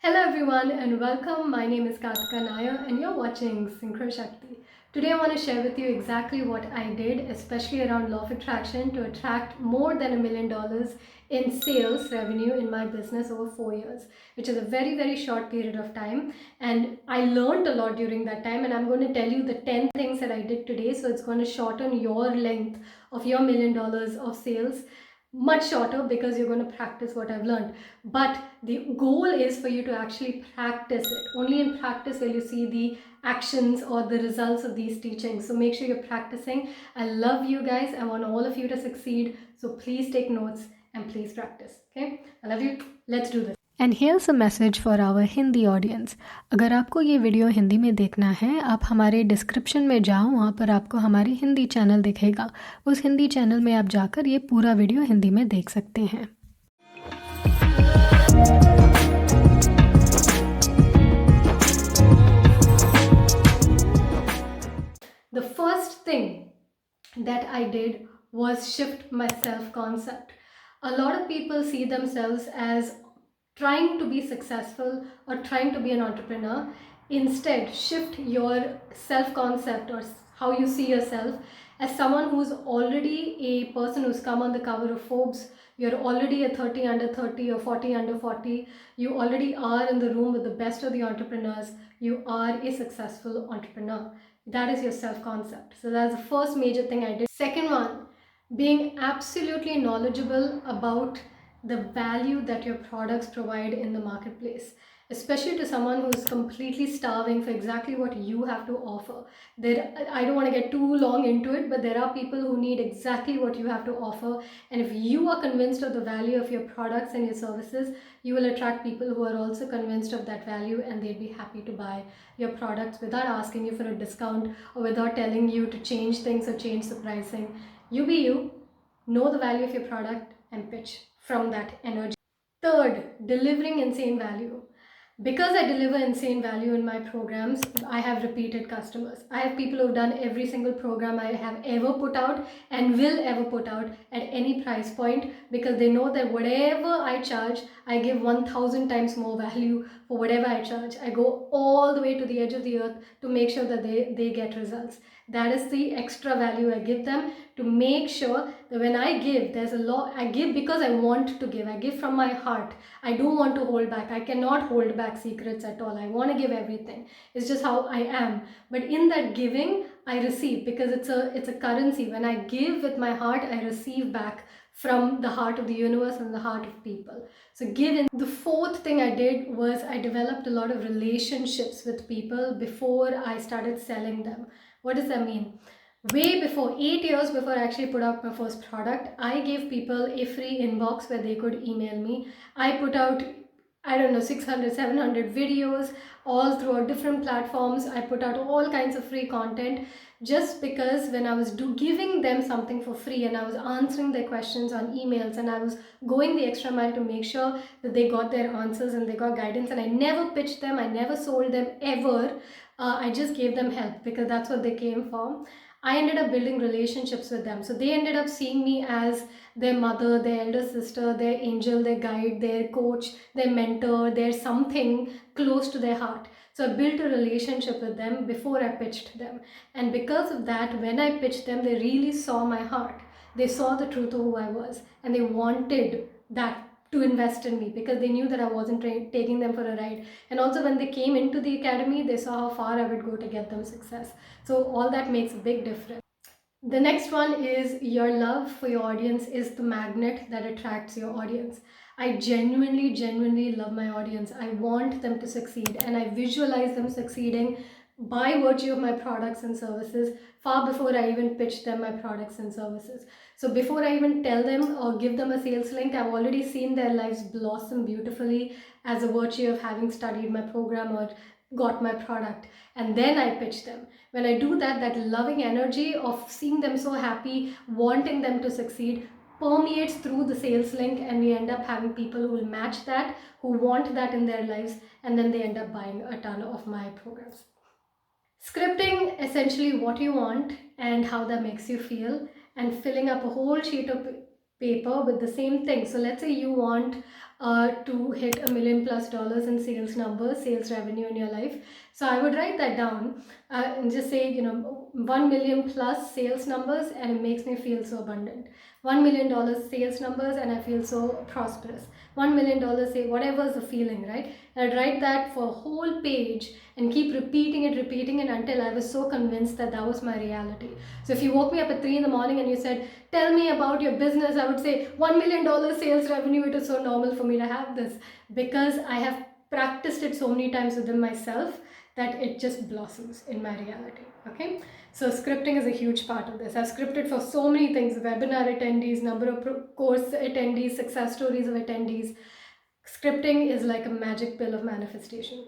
Hello everyone and welcome. My name is Kartika Nair and you're watching Synchro Shakti. Today I want to share with you exactly what I did, especially around law of attraction, to attract more than $1 million in sales revenue in my business over 4 years, which is a very short period of time. And I learned a lot during that time, and I'm going to tell you the 10 things that I did today. So it's going to shorten your length of your $1 million of sales much shorter because you're going to practice what I've learned. But the goal is for you to actually practice it. Only in practice will you see the actions or the results of these teachings. So make sure you're practicing. I love you guys. I want all of you to succeed. So please take notes and please practice. Okay? I love you. Let's do this. And here's a message for our Hindi audience. अगर आपको ये video Hindi में देखना है, आप हमारे description में जाओ, वहाँ पर आपको हमारी हिंदी चैनल दिखेगा. उस हिंदी चैनल में आप जाकर ये पूरा वीडियो हिंदी में देख सकते हैं. The first thing that I did was shift my self-concept. A lot of people see themselves as trying to be successful or trying to be an entrepreneur. Instead, shift your self-concept or how you see yourself as someone who's already a person who's come on the cover of Forbes. You're already a 30 under 30 or 40 under 40. You already are in the room with the best of the entrepreneurs. You are a successful entrepreneur. That is your self-concept. So that's the first major thing I did. Second one, being absolutely knowledgeable about the value that your products provide in the marketplace, especially to someone who's completely starving for exactly what you have to offer. I don't want to get too long into it, but there are people who need exactly what you have to offer. And if you are convinced of the value of your products and your services, you will attract people who are also convinced of that value, and they'll be happy to buy your products without asking you for a discount or without telling you to change things or change the pricing. You be you, know the value of your product, and pitch from that energy. Third, delivering insane value. Because I deliver insane value in my programs, I have repeated customers. I have people who've done every single program I have ever put out and will ever put out at any price point, because they know that whatever I charge, I give 1,000 times more value for whatever I charge. I go all the way to the edge of the earth to make sure that they get results. That is the extra value I give them, to make sure that when I give, there's a lot. I give because I want to give. I give from my heart. I don't want to hold back. I cannot hold back secrets at all. I want to give everything. It's just how I am. But in that giving, I receive, because it's a currency. When I give with my heart, I receive back from the heart of the universe and the heart of people. So give in. The fourth thing I did was I developed a lot of relationships with people before I started selling them. What does that mean? Way before, 8 years before I actually put out my first product, I gave people a free inbox where they could email me. I put out, I don't know, 600, 700 videos all throughout different platforms. I put out all kinds of free content, just because when I was giving them something for free and I was answering their questions on emails and I was going the extra mile to make sure that they got their answers and they got guidance, and I never pitched them, I never sold them ever. I just gave them help because that's what they came for. I ended up building relationships with them. So they ended up seeing me as their mother, their elder sister, their angel, their guide, their coach, their mentor, their something close to their heart. So I built a relationship with them before I pitched them. And because of that, when I pitched them, they really saw my heart. They saw the truth of who I was, and they wanted that to invest in me, because they knew that I wasn't taking them for a ride. And also when they came into the academy, they saw how far I would go to get them success. So all that makes a big difference. The next one is your love for your audience is the magnet that attracts your audience. I genuinely love my audience. I want them to succeed, and I visualize them succeeding by virtue of my products and services far before I even pitch them my products and services. So before I even tell them or give them a sales link, I've already seen their lives blossom beautifully as a virtue of having studied my program or got my product, and then I pitch them. When I do that, that loving energy of seeing them so happy, wanting them to succeed, permeates through the sales link, and we end up having people who will match that, who want that in their lives, and then they end up buying a ton of my programs. Scripting essentially what you want and how that makes you feel, and filling up a whole sheet of paper with the same thing. So let's say you want to hit $1 million+ in sales numbers, sales revenue in your life. So I would write that down and just say, 1 million plus sales numbers, and it makes me feel so abundant. $1 million sales numbers, and I feel so prosperous. $1 million, say whatever's the feeling, right? I'd write that for a whole page and keep repeating it until I was so convinced that that was my reality. So if you woke me up at 3 in the morning and you said, tell me about your business, I would say $1 million sales revenue. It is so normal for me to have this because I have practiced it so many times within myself that it just blossoms in my reality. Okay, so scripting is a huge part of this. I've scripted for so many things: webinar attendees, number of course attendees, success stories of attendees. Scripting is like a magic pill of manifestation.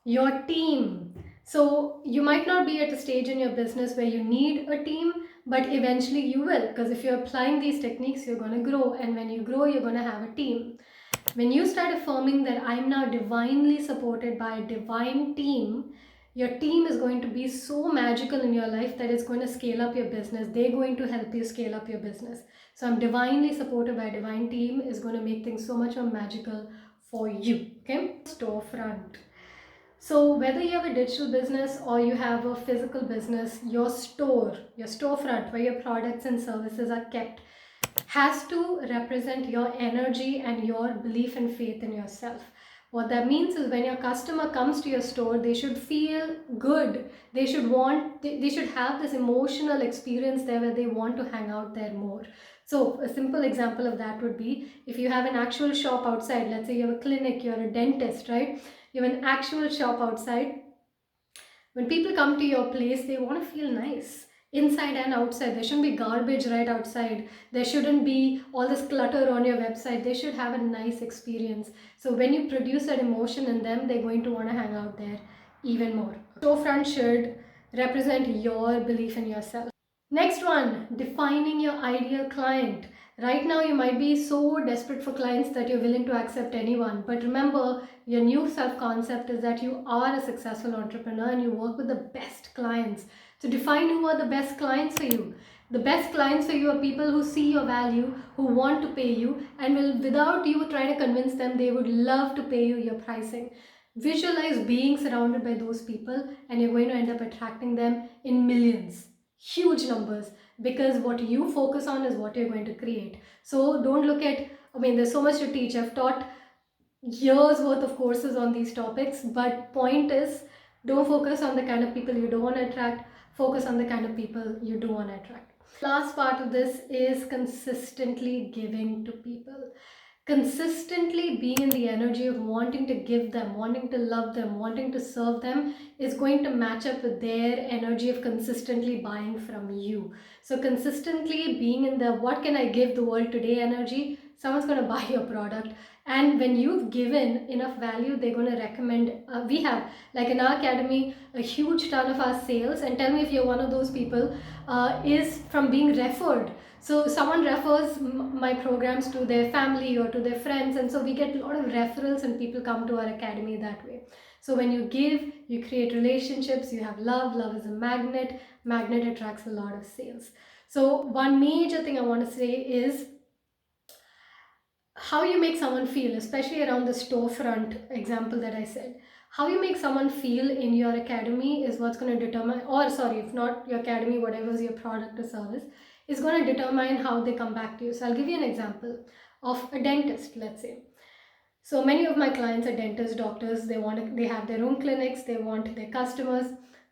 Your team. So you might not be at a stage in your business where you need a team, but eventually you will, because if you're applying these techniques, you're going to grow, and when you grow, you're going to have a team. When you start affirming that I'm now divinely supported by a divine team, your team is going to be so magical in your life that it's going to scale up your business. They're going to help you scale up your business. So I'm divinely supported by a divine team is going to make things so much more magical for you. Okay, storefront. So whether you have a digital business or you have a physical business, your store, your storefront where your products and services are kept has to represent your energy and your belief and faith in yourself. What that means is when your customer comes to your store, they should feel good. They should have this emotional experience there where they want to hang out there more. So a simple example of that would be if you have an actual shop outside, let's say you have a clinic, you're a dentist, right? You have an actual shop outside. When people come to your place, they want to feel nice inside and outside. There shouldn't be garbage right outside. There shouldn't be all this clutter on your website. They should have a nice experience. So when you produce that emotion in them, they're going to want to hang out there even more. Storefront should represent your belief in yourself. Next one, defining your ideal client. Right now, you might be so desperate for clients that you're willing to accept anyone. But remember, your new self-concept is that you are a successful entrepreneur and you work with the best clients. So define who are the best clients for you. The best clients for you are people who see your value, who want to pay you, and will, without you trying to convince them, they would love to pay you your pricing. Visualize being surrounded by those people, and you're going to end up attracting them in millions. Huge numbers, because what you focus on is what you're going to create. So don't look at, there's so much to teach. I've taught years worth of courses on these topics, but point is, don't focus on the kind of people you don't want to attract, focus on the kind of people you do want to attract. Last part of this is consistently giving to people. Consistently being in the energy of wanting to give them, wanting to love them, wanting to serve them is going to match up with their energy of consistently buying from you. So consistently being in the what can I give the world today energy, someone's going to buy your product. And when you've given enough value, they're going to recommend. We have, like in our academy, a huge ton of our sales, and tell me if you're one of those people, is from being referred. So someone refers my programs to their family or to their friends, and so we get a lot of referrals and people come to our academy that way. So when you give, you create relationships, you have love. Love is a magnet. Magnet attracts a lot of sales. So one major thing I want to say is how you make someone feel, especially around the storefront example that I said. How you make someone feel in your academy is what's going to determine, or sorry, if not your academy, whatever is your product or service, is going to determine how they come back to you. So I'll give you an example of a dentist, let's say. So many of my clients are dentists, doctors. They have their own clinics. They want their customers,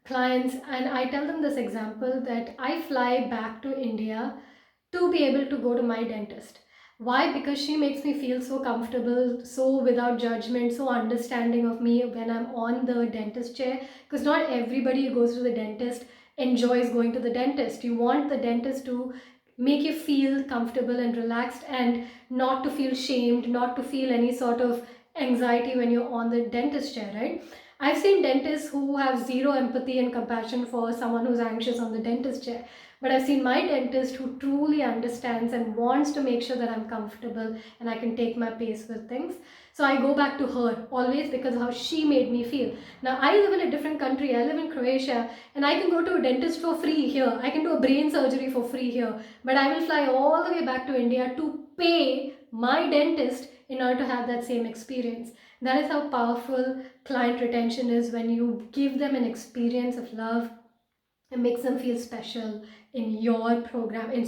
clients, and I tell them this example that I fly back to India to be able to go to my dentist. Why? Because she makes me feel so comfortable, so without judgment, so understanding of me when I'm on the dentist chair. Because not everybody who goes to the dentist enjoys going to the dentist. You want the dentist to make you feel comfortable and relaxed and not to feel shamed, not to feel any sort of anxiety when you're on the dentist chair, right? I've seen dentists who have zero empathy and compassion for someone who's anxious on the dentist chair. But I've seen my dentist who truly understands and wants to make sure that I'm comfortable and I can take my pace with things. So I go back to her always because of how she made me feel. Now I live in a different country. I live in Croatia and I can go to a dentist for free here. I can do a brain surgery for free here. But I will fly all the way back to India to pay my dentist in order to have that same experience. That is how powerful client retention is, when you give them an experience of love. It makes them feel special in your program, in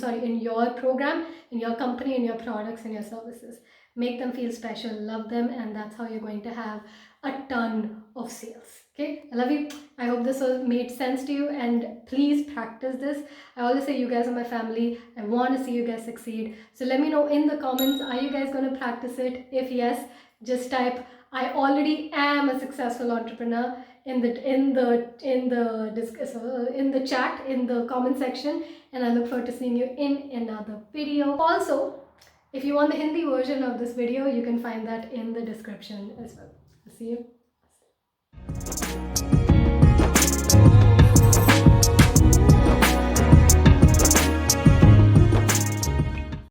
your company, in your products, in your services. Make them feel special, love them, and that's how you're going to have a ton of sales. Okay, I love you. I hope this all made sense to you, and please practice this. I always say you guys are my family. I want to see you guys succeed. So let me know in the comments, are you guys going to practice it? If yes, just type I already am a successful entrepreneur in the chat, in the comment section, and I look forward to seeing you in another video. Also, if you want the Hindi version of this video, you can find that in the description as well. See you.